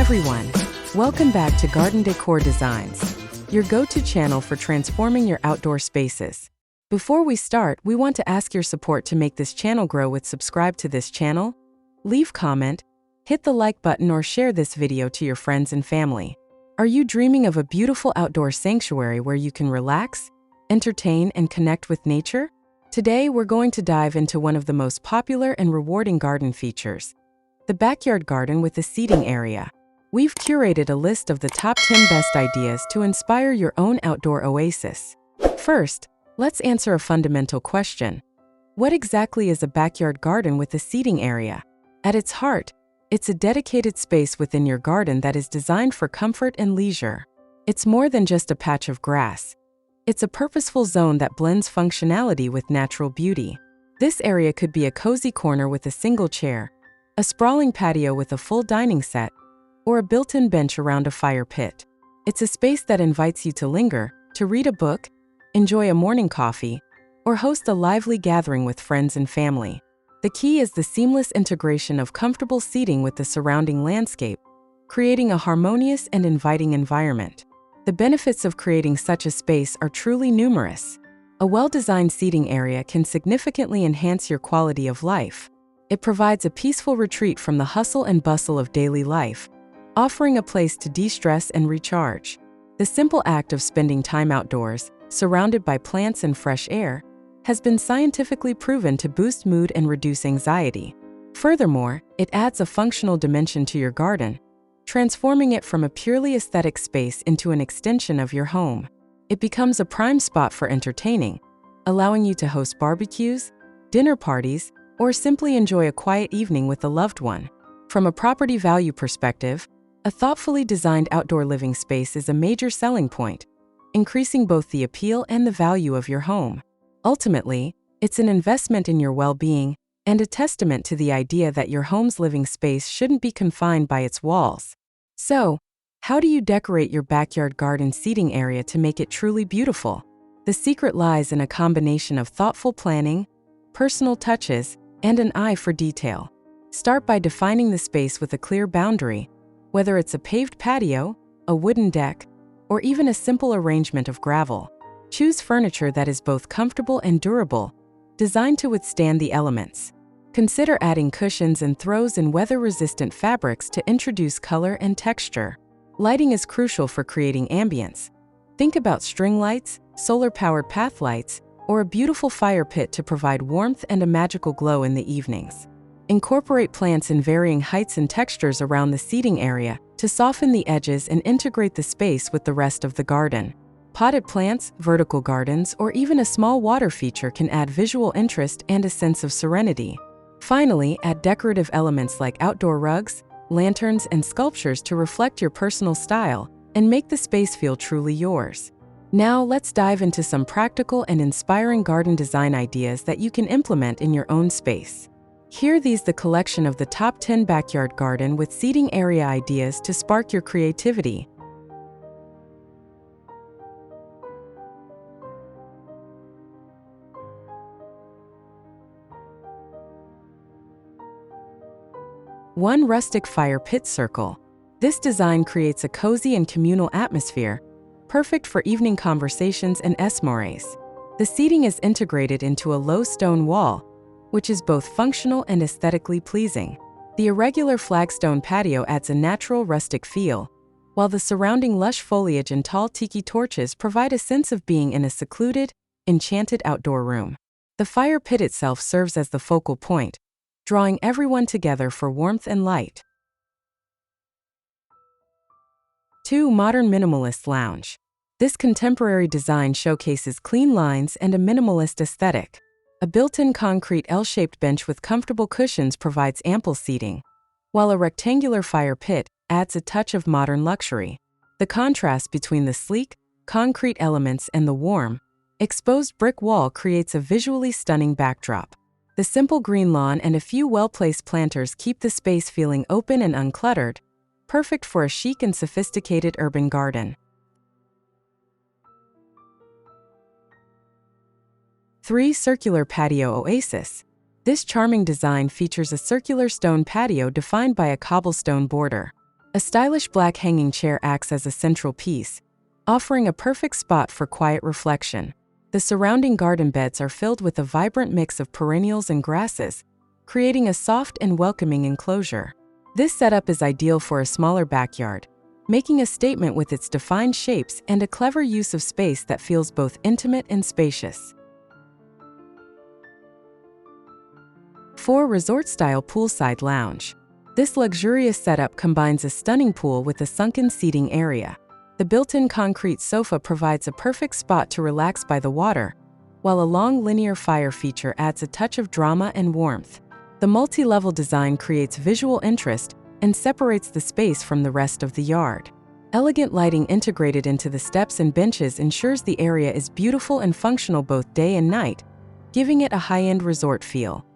everyone! Welcome back to Garden Decor Designs, your go-to channel for transforming your outdoor spaces. Before we start, we want to ask your support to make this channel grow with subscribe to this channel, leave comment, hit the like button or share this video to your friends and family. Are you dreaming of a beautiful outdoor sanctuary where you can relax, entertain, and connect with nature? Today, we're going to dive into one of the most popular and rewarding garden features, the backyard garden with a seating area. We've curated a list of the top 10 best ideas to inspire your own outdoor oasis. First, let's answer a fundamental question. What exactly is a backyard garden with a seating area? At its heart, it's a dedicated space within your garden that is designed for comfort and leisure. It's more than just a patch of grass. It's a purposeful zone that blends functionality with natural beauty. This area could be a cozy corner with a single chair, a sprawling patio with a full dining set, or a built-in bench around a fire pit. It's a space that invites you to linger, to read a book, enjoy a morning coffee, or host a lively gathering with friends and family. The key is the seamless integration of comfortable seating with the surrounding landscape, creating a harmonious and inviting environment. The benefits of creating such a space are truly numerous. A well-designed seating area can significantly enhance your quality of life. It provides a peaceful retreat from the hustle and bustle of daily life, offering a place to de-stress and recharge. The simple act of spending time outdoors, surrounded by plants and fresh air, has been scientifically proven to boost mood and reduce anxiety. Furthermore, it adds a functional dimension to your garden, transforming it from a purely aesthetic space into an extension of your home. It becomes a prime spot for entertaining, allowing you to host barbecues, dinner parties, or simply enjoy a quiet evening with a loved one. From a property value perspective, a thoughtfully designed outdoor living space is a major selling point, increasing both the appeal and the value of your home. Ultimately, it's an investment in your well-being and a testament to the idea that your home's living space shouldn't be confined by its walls. So, how do you decorate your backyard garden seating area to make it truly beautiful? The secret lies in a combination of thoughtful planning, personal touches, and an eye for detail. Start by defining the space with a clear boundary, whether it's a paved patio, a wooden deck, or even a simple arrangement of gravel. Choose furniture that is both comfortable and durable, designed to withstand the elements. Consider adding cushions and throws in weather-resistant fabrics to introduce color and texture. Lighting is crucial for creating ambience. Think about string lights, solar-powered path lights, or a beautiful fire pit to provide warmth and a magical glow in the evenings. Incorporate plants in varying heights and textures around the seating area to soften the edges and integrate the space with the rest of the garden. Potted plants, vertical gardens, or even a small water feature can add visual interest and a sense of serenity. Finally, add decorative elements like outdoor rugs, lanterns, and sculptures to reflect your personal style and make the space feel truly yours. Now, let's dive into some practical and inspiring garden design ideas that you can implement in your own space. Here these the collection of the top 10 backyard garden with seating area ideas to spark your creativity. One rustic fire pit circle. This design creates a cozy and communal atmosphere, perfect for evening conversations and s'mores. The seating is integrated into a low stone wall, which is both functional and aesthetically pleasing. The irregular flagstone patio adds a natural rustic feel, while the surrounding lush foliage and tall tiki torches provide a sense of being in a secluded, enchanted outdoor room. The fire pit itself serves as the focal point, drawing everyone together for warmth and light. 2. Modern Minimalist Lounge. This contemporary design showcases clean lines and a minimalist aesthetic. A built-in concrete L-shaped bench with comfortable cushions provides ample seating, while a rectangular fire pit adds a touch of modern luxury. The contrast between the sleek, concrete elements and the warm, exposed brick wall creates a visually stunning backdrop. The simple green lawn and a few well-placed planters keep the space feeling open and uncluttered, perfect for a chic and sophisticated urban garden. 3. Circular Patio Oasis. This charming design features a circular stone patio defined by a cobblestone border. A stylish black hanging chair acts as a central piece, offering a perfect spot for quiet reflection. The surrounding garden beds are filled with a vibrant mix of perennials and grasses, creating a soft and welcoming enclosure. This setup is ideal for a smaller backyard, making a statement with its defined shapes and a clever use of space that feels both intimate and spacious. 4. Resort-style poolside lounge. This luxurious setup combines a stunning pool with a sunken seating area. The built-in concrete sofa provides a perfect spot to relax by the water, while a long linear fire feature adds a touch of drama and warmth. The multi-level design creates visual interest and separates the space from the rest of the yard. Elegant lighting integrated into the steps and benches ensures the area is beautiful and functional both day and night, giving it a high-end resort feel.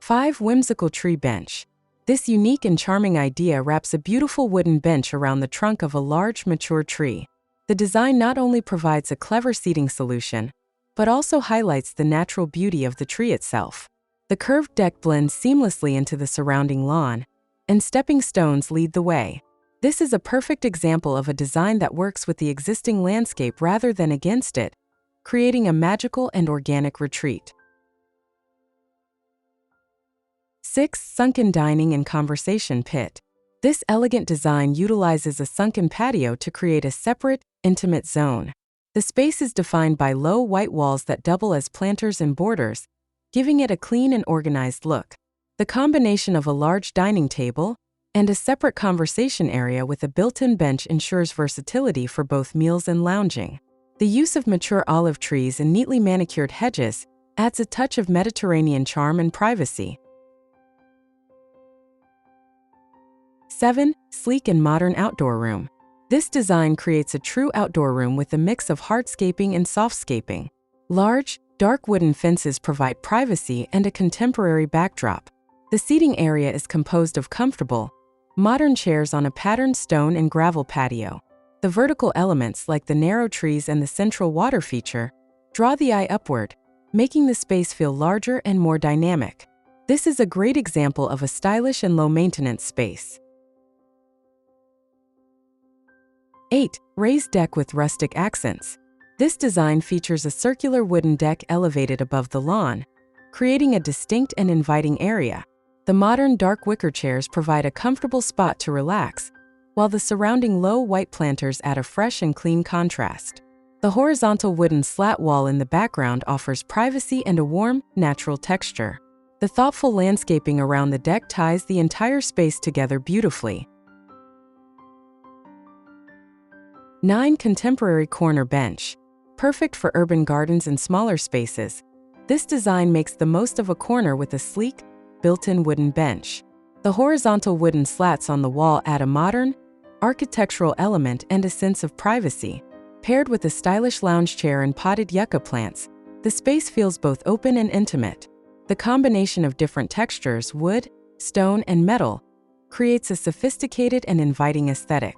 5. Whimsical tree bench. This unique and charming idea wraps a beautiful wooden bench around the trunk of a large, mature tree. The design not only provides a clever seating solution, but also highlights the natural beauty of the tree itself. The curved deck blends seamlessly into the surrounding lawn, and stepping stones lead the way. This is a perfect example of a design that works with the existing landscape rather than against it, creating a magical and organic retreat. 6. Sunken dining and conversation pit. This elegant design utilizes a sunken patio to create a separate, intimate zone. The space is defined by low white walls that double as planters and borders, giving it a clean and organized look. The combination of a large dining table and a separate conversation area with a built-in bench ensures versatility for both meals and lounging. The use of mature olive trees and neatly manicured hedges adds a touch of Mediterranean charm and privacy. 7. Sleek and modern outdoor room. This design creates a true outdoor room with a mix of hardscaping and softscaping. Large, dark wooden fences provide privacy and a contemporary backdrop. The seating area is composed of comfortable, modern chairs on a patterned stone and gravel patio. The vertical elements, like the narrow trees and the central water feature, draw the eye upward, making the space feel larger and more dynamic. This is a great example of a stylish and low-maintenance space. 8. Raised deck with rustic accents. This design features a circular wooden deck elevated above the lawn, creating a distinct and inviting area. The modern dark wicker chairs provide a comfortable spot to relax, while the surrounding low white planters add a fresh and clean contrast. The horizontal wooden slat wall in the background offers privacy and a warm, natural texture. The thoughtful landscaping around the deck ties the entire space together beautifully. 9. Contemporary corner bench. Perfect for urban gardens and smaller spaces, this design makes the most of a corner with a sleek, built-in wooden bench. The horizontal wooden slats on the wall add a modern, architectural element and a sense of privacy. Paired with a stylish lounge chair and potted yucca plants, the space feels both open and intimate. The combination of different textures, wood, stone, and metal, creates a sophisticated and inviting aesthetic.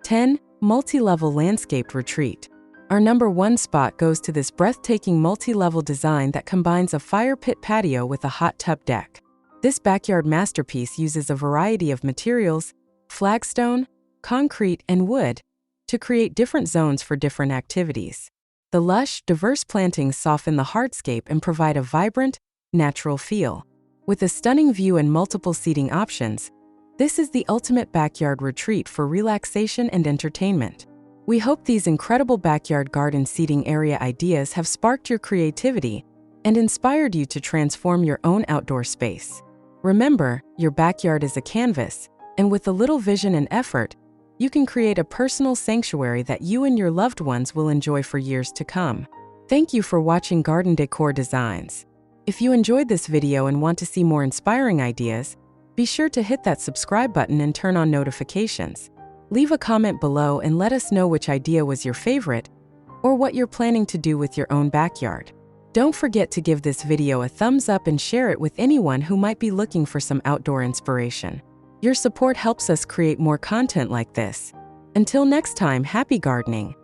10. Multi-level landscaped retreat. Our number 1 spot goes to this breathtaking multi-level design that combines a fire pit patio with a hot tub deck. This backyard masterpiece uses a variety of materials, flagstone, concrete, and wood, to create different zones for different activities. The lush, diverse plantings soften the hardscape and provide a vibrant, natural feel. With a stunning view and multiple seating options, this is the ultimate backyard retreat for relaxation and entertainment. We hope these incredible backyard garden seating area ideas have sparked your creativity and inspired you to transform your own outdoor space. Remember, your backyard is a canvas, and with a little vision and effort, you can create a personal sanctuary that you and your loved ones will enjoy for years to come. Thank you for watching Garden Decor Designs. If you enjoyed this video and want to see more inspiring ideas, be sure to hit that subscribe button and turn on notifications. Leave a comment below and let us know which idea was your favorite or what you're planning to do with your own backyard. Don't forget to give this video a thumbs up and share it with anyone who might be looking for some outdoor inspiration. Your support helps us create more content like this. Until next time, happy gardening!